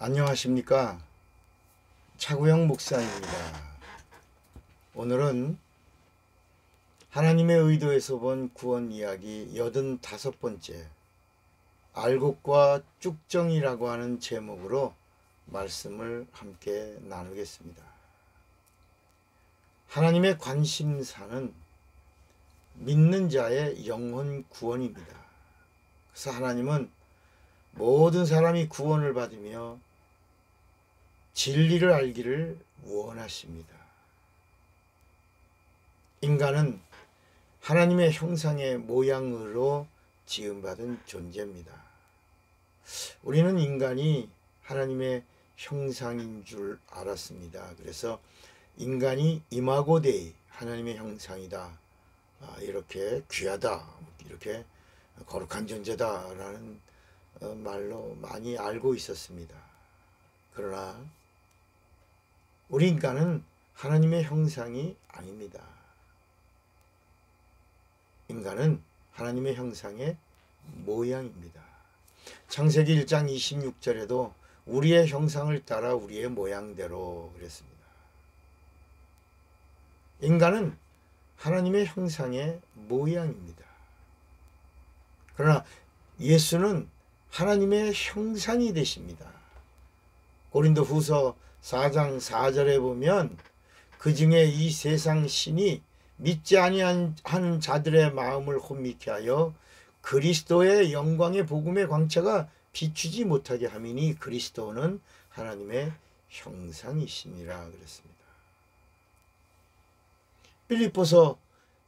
안녕하십니까. 차구영 목사입니다. 오늘은 하나님의 의도에서 본 구원 이야기 85번째 알곡과 쭉정이라고 하는 제목으로 말씀을 함께 나누겠습니다. 하나님의 관심사는 믿는 자의 영혼 구원입니다. 그래서 하나님은 모든 사람이 구원을 받으며 진리를 알기를 원하십니다. 인간은 하나님의 형상의 모양으로 지음받은 존재입니다. 우리는 인간이 하나님의 형상인 줄 알았습니다. 그래서 인간이 이마고 데이, 하나님의 형상이다, 이렇게 귀하다, 이렇게 거룩한 존재다라는 말로 많이 알고 있었습니다. 그러나 우리 인간은 하나님의 형상이 아닙니다. 인간은 하나님의 형상의 모양입니다. 창세기 1장 26절에도 우리의 형상을 따라 우리의 모양대로 그랬습니다. 인간은 하나님의 형상의 모양입니다. 그러나 예수는 하나님의 형상이 되십니다. 고린도 후서 4장 4절에 보면 그 중에 이 세상 신이 믿지 아니하는 자들의 마음을 혼미케 하여 그리스도의 영광의 복음의 광채가 비추지 못하게 함이니 그리스도는 하나님의 형상이시니라 그랬습니다. 빌립보서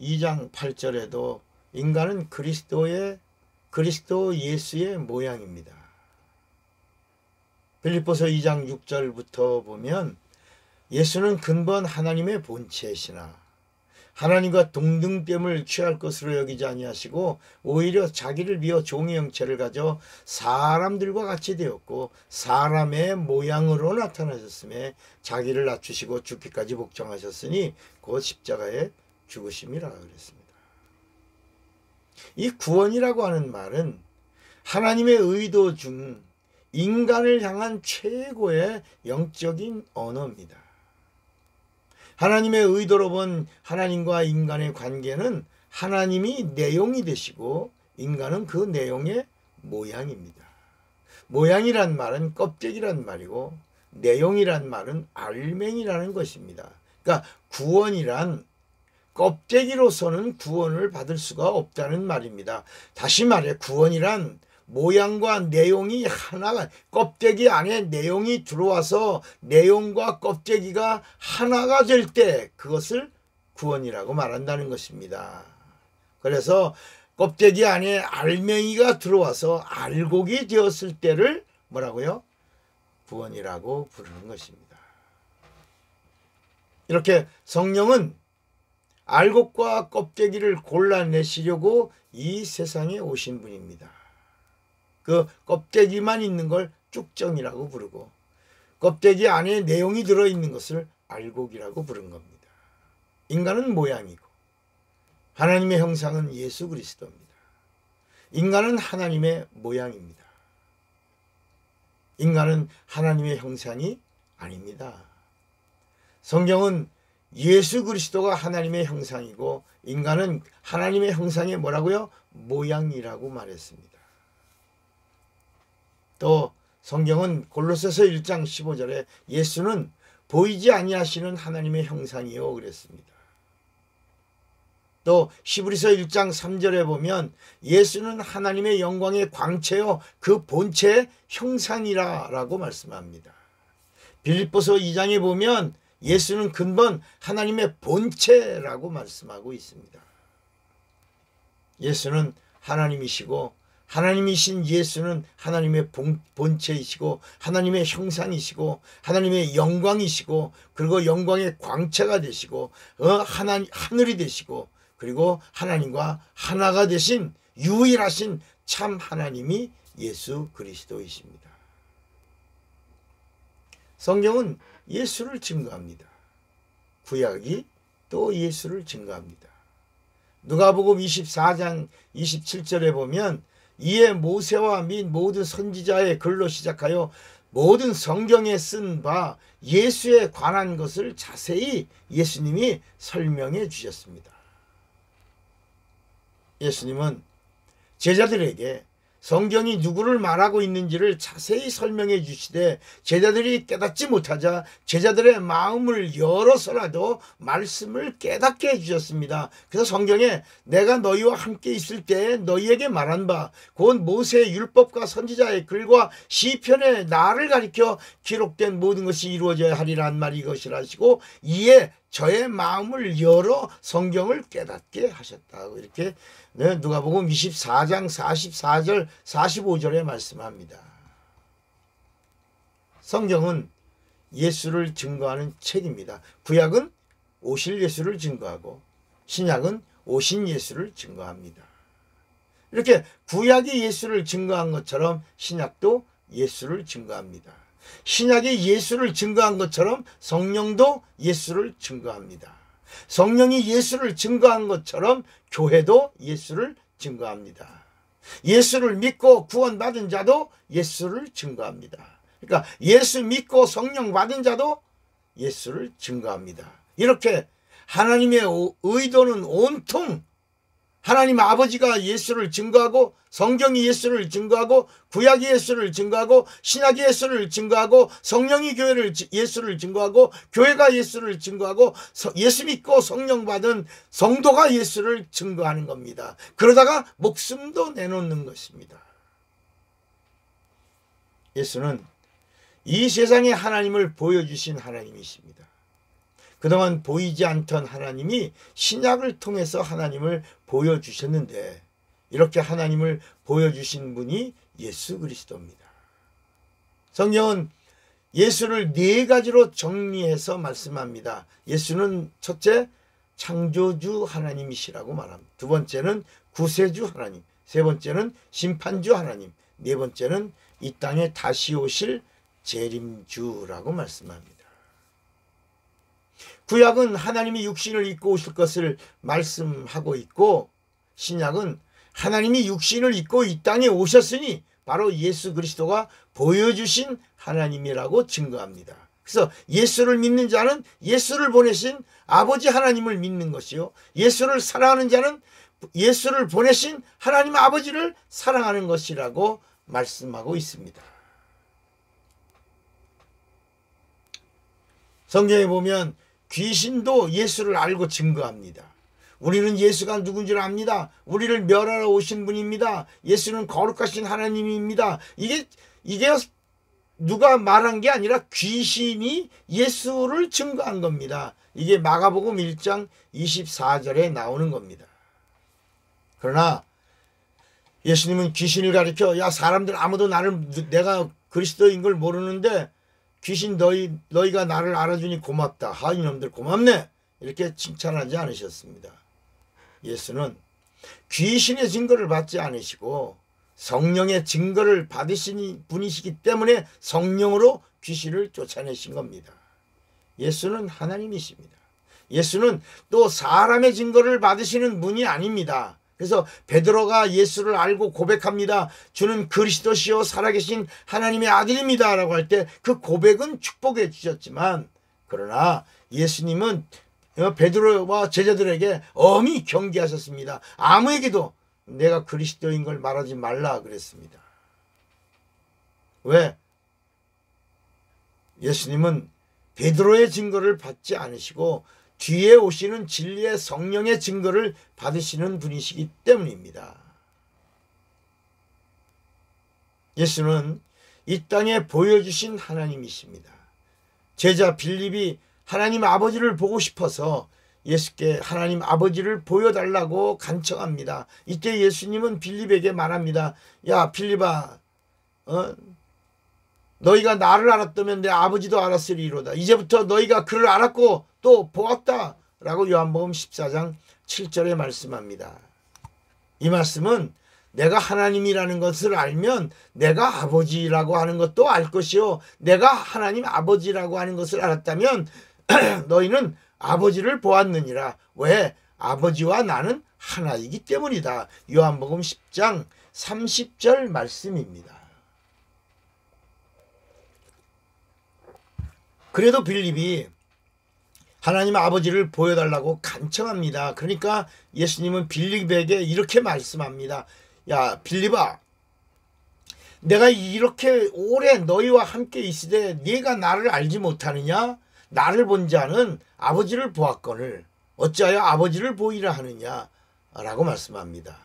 2장 8절에도 인간은 그리스도 예수의 모양입니다. 빌립보서 2장 6절부터 보면 예수는 근본 하나님의 본체시나 하나님과 동등됨을 취할 것으로 여기지 아니하시고 오히려 자기를 비어 종의 형체를 가져 사람들과 같이 되었고 사람의 모양으로 나타나셨음에 자기를 낮추시고 죽기까지 복종하셨으니 곧 십자가에 죽으심이라 그랬습니다. 이 구원이라고 하는 말은 하나님의 의도 중 인간을 향한 최고의 영적인 언어입니다. 하나님의 의도로 본 하나님과 인간의 관계는 하나님이 내용이 되시고 인간은 그 내용의 모양입니다. 모양이란 말은 껍데기란 말이고 내용이란 말은 알맹이라는 것입니다. 그러니까 구원이란 껍데기로서는 구원을 받을 수가 없다는 말입니다. 다시 말해 구원이란 모양과 내용이 하나가, 껍데기 안에 내용이 들어와서 내용과 껍데기가 하나가 될 때 그것을 구원이라고 말한다는 것입니다. 그래서 껍데기 안에 알맹이가 들어와서 알곡이 되었을 때를 뭐라고요? 구원이라고 부르는 것입니다. 이렇게 성령은 알곡과 껍데기를 골라내시려고 이 세상에 오신 분입니다. 그 껍데기만 있는 걸 쭉정이라고 부르고 껍데기 안에 내용이 들어있는 것을 알곡이라고 부른 겁니다. 인간은 모양이고 하나님의 형상은 예수 그리스도입니다. 인간은 하나님의 모양입니다. 인간은 하나님의 형상이 아닙니다. 성경은 예수 그리스도가 하나님의 형상이고 인간은 하나님의 형상의 뭐라고요? 모양이라고 말했습니다. 또 성경은 골로새서 1장 15절에 예수는 보이지 아니하시는 하나님의 형상이요 그랬습니다. 또 히브리서 1장 3절에 보면 예수는 하나님의 영광의 광채요 그 본체의 형상이라고 말씀합니다. 빌립보서 2장에 보면 예수는 근본 하나님의 본체라고 말씀하고 있습니다. 예수는 하나님이시고 하나님이신 예수는 하나님의 본체이시고 하나님의 형상이시고 하나님의 영광이시고 그리고 영광의 광채가 되시고 하늘이 되시고 그리고 하나님과 하나가 되신 유일하신 참 하나님이 예수 그리스도이십니다. 성경은 예수를 증거합니다. 구약이 또 예수를 증거합니다. 누가복음 24장 27절에 보면 이에 모세와 및 모든 선지자의 글로 시작하여 모든 성경에 쓴 바 예수에 관한 것을 자세히 예수님이 설명해 주셨습니다. 예수님은 제자들에게 성경이 누구를 말하고 있는지를 자세히 설명해 주시되 제자들이 깨닫지 못하자 제자들의 마음을 열어서라도 말씀을 깨닫게 해주셨습니다. 그래서 성경에 내가 너희와 함께 있을 때에 너희에게 말한 바 곧 모세의 율법과 선지자의 글과 시편에 나를 가리켜 기록된 모든 것이 이루어져야 하리란 말이 이것이라 하시고 이에 저의 마음을 열어 성경을 깨닫게 하셨다고 이렇게 누가복음 24장 44절 45절에 말씀합니다. 성경은 예수를 증거하는 책입니다. 구약은 오실 예수를 증거하고 신약은 오신 예수를 증거합니다. 이렇게 구약이 예수를 증거한 것처럼 신약도 예수를 증거합니다. 신약이 예수를 증거한 것처럼 성령도 예수를 증거합니다. 성령이 예수를 증거한 것처럼 교회도 예수를 증거합니다. 예수를 믿고 구원받은 자도 예수를 증거합니다. 그러니까 예수 믿고 성령 받은 자도 예수를 증거합니다. 이렇게 하나님의 의도는 온통 하나님 아버지가 예수를 증거하고 성경이 예수를 증거하고 구약이 예수를 증거하고 신약이 예수를 증거하고 성령이 예수를 증거하고 교회가 예수를 증거하고 예수 믿고 성령 받은 성도가 예수를 증거하는 겁니다. 그러다가 목숨도 내놓는 것입니다. 예수는 이 세상에 하나님을 보여주신 하나님이십니다. 그동안 보이지 않던 하나님이 신약을 통해서 하나님을 보여주셨는데 이렇게 하나님을 보여주신 분이 예수 그리스도입니다. 성경은 예수를 네 가지로 정리해서 말씀합니다. 예수는 첫째 창조주 하나님이시라고 말합니다. 두 번째는 구세주 하나님, 세 번째는 심판주 하나님, 네 번째는 이 땅에 다시 오실 재림주라고 말씀합니다. 구약은 하나님이 육신을 입고 오실 것을 말씀하고 있고 신약은 하나님이 육신을 입고 이 땅에 오셨으니 바로 예수 그리스도가 보여주신 하나님이라고 증거합니다. 그래서 예수를 믿는 자는 예수를 보내신 아버지 하나님을 믿는 것이요, 예수를 사랑하는 자는 예수를 보내신 하나님 아버지를 사랑하는 것이라고 말씀하고 있습니다. 성경에 보면 귀신도 예수를 알고 증거합니다. 우리는 예수가 누군지를 압니다. 우리를 멸하러 오신 분입니다. 예수는 거룩하신 하나님입니다. 이게 누가 말한 게 아니라 귀신이 예수를 증거한 겁니다. 이게 마가복음 1장 24절에 나오는 겁니다. 그러나 예수님은 귀신을 가리켜 야 사람들 아무도 내가 그리스도인 걸 모르는데 귀신 너희가 나를 알아주니 고맙다. 하 이놈들 고맙네. 이렇게 칭찬하지 않으셨습니다. 예수는 귀신의 증거를 받지 않으시고 성령의 증거를 받으신 분이시기 때문에 성령으로 귀신을 쫓아내신 겁니다. 예수는 하나님이십니다. 예수는 또 사람의 증거를 받으시는 분이 아닙니다. 그래서 베드로가 예수를 알고 고백합니다. 주는 그리스도시요 살아계신 하나님의 아들입니다 라고 할 때 그 고백은 축복해 주셨지만 그러나 예수님은 베드로와 제자들에게 엄히 경계하셨습니다. 아무에게도 내가 그리스도인 걸 말하지 말라 그랬습니다. 왜? 예수님은 베드로의 증거를 받지 않으시고 뒤에 오시는 진리의 성령의 증거를 받으시는 분이시기 때문입니다. 예수는 이 땅에 보여주신 하나님이십니다. 제자 빌립이 하나님 아버지를 보고 싶어서 예수께 하나님 아버지를 보여달라고 간청합니다. 이때 예수님은 빌립에게 말합니다. 야 빌립아, 너희가 나를 알았다면 내 아버지도 알았으리로다. 이제부터 너희가 그를 알았고 또 보았다 라고 요한복음 14장 7절에 말씀합니다. 이 말씀은 내가 하나님이라는 것을 알면 내가 아버지라고 하는 것도 알 것이요, 내가 하나님 아버지라고 하는 것을 알았다면 너희는 아버지를 보았느니라. 왜? 아버지와 나는 하나이기 때문이다. 요한복음 10장 30절 말씀입니다. 그래도 빌립이 하나님 아버지를 보여달라고 간청합니다. 그러니까 예수님은 빌립에게 이렇게 말씀합니다. 야 빌립아, 내가 이렇게 오래 너희와 함께 있으되 네가 나를 알지 못하느냐? 나를 본 자는 아버지를 보았거늘 어찌하여 아버지를 보이라 하느냐? 라고 말씀합니다.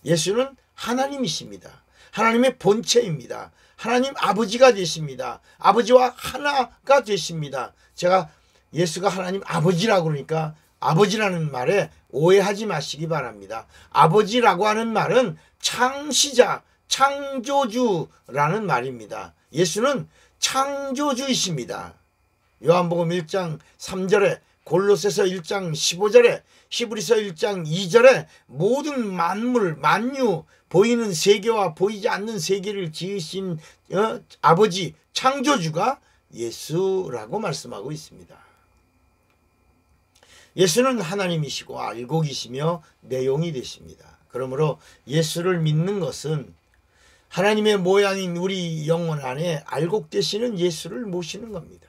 예수는 하나님이십니다. 하나님의 본체입니다. 하나님 아버지가 되십니다. 아버지와 하나가 되십니다. 제가 예수가 하나님 아버지라고 그러니까 아버지라는 말에 오해하지 마시기 바랍니다. 아버지라고 하는 말은 창시자, 창조주라는 말입니다. 예수는 창조주이십니다. 요한복음 1장 3절에, 골로새서 1장 15절에, 히브리서 1장 2절에 모든 만물, 만유, 보이는 세계와 보이지 않는 세계를 지으신 아버지, 창조주가 예수라고 말씀하고 있습니다. 예수는 하나님이시고 알고 계시며 내용이 되십니다. 그러므로 예수를 믿는 것은 하나님의 모양인 우리 영혼 안에 알곡되시는 예수를 모시는 겁니다.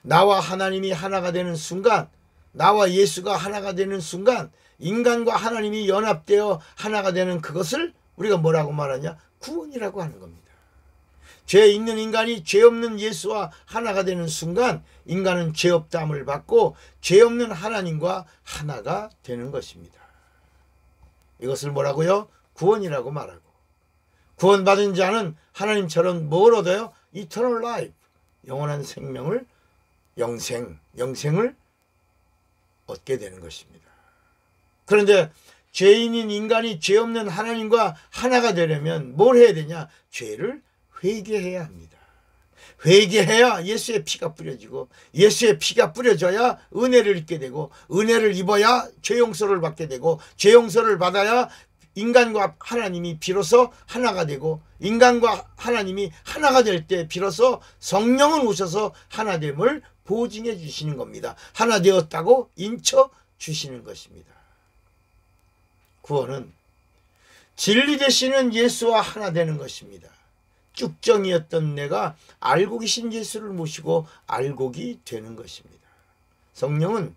나와 하나님이 하나가 되는 순간, 나와 예수가 하나가 되는 순간 인간과 하나님이 연합되어 하나가 되는 그것을 우리가 뭐라고 말하냐? 구원이라고 하는 겁니다. 죄 있는 인간이 죄 없는 예수와 하나가 되는 순간 인간은 죄 없다함을 받고 죄 없는 하나님과 하나가 되는 것입니다. 이것을 뭐라고요? 구원이라고 말하고, 구원받은 자는 하나님처럼 뭘 얻어요? Eternal life, 영원한 생명을, 영생을 얻게 되는 것입니다. 그런데 죄인인 인간이 죄 없는 하나님과 하나가 되려면 뭘 해야 되냐? 죄를 회개해야 합니다. 회개해야 예수의 피가 뿌려지고, 예수의 피가 뿌려져야 은혜를 입게 되고, 은혜를 입어야 죄 용서를 받게 되고, 죄 용서를 받아야 인간과 하나님이 비로소 하나가 되고, 인간과 하나님이 하나가 될 때 비로소 성령은 오셔서 하나됨을 보증해 주시는 겁니다. 하나 되었다고 인쳐 주시는 것입니다. 구원은 진리 되시는 예수와 하나 되는 것입니다. 쭉정이었던 내가 알고 계신 예수를 모시고 알곡이 되는 것입니다. 성령은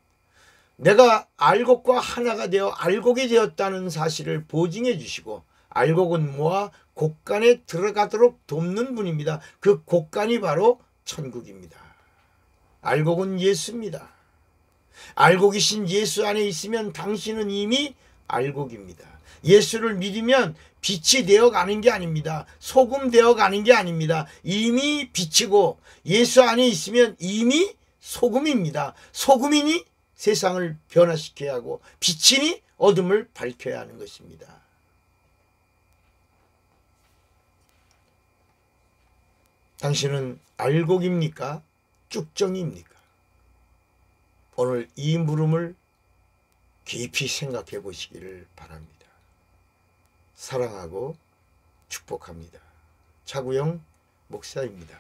내가 알곡과 하나가 되어 알곡이 되었다는 사실을 보증해 주시고, 알곡은 모아 곡간에 들어가도록 돕는 분입니다. 그 곡간이 바로 천국입니다. 알곡은 예수입니다. 알고 계신 예수 안에 있으면 당신은 이미 알곡입니다. 예수를 믿으면 빛이 되어가는 게 아닙니다. 소금 되어가는 게 아닙니다. 이미 빛이고 예수 안에 있으면 이미 소금입니다. 소금이니 세상을 변화시켜야 하고 빛이니 어둠을 밝혀야 하는 것입니다. 당신은 알곡입니까? 쭉정이입니까? 오늘 이 물음을 깊이 생각해 보시기를 바랍니다. 사랑하고 축복합니다. 차구영 목사입니다.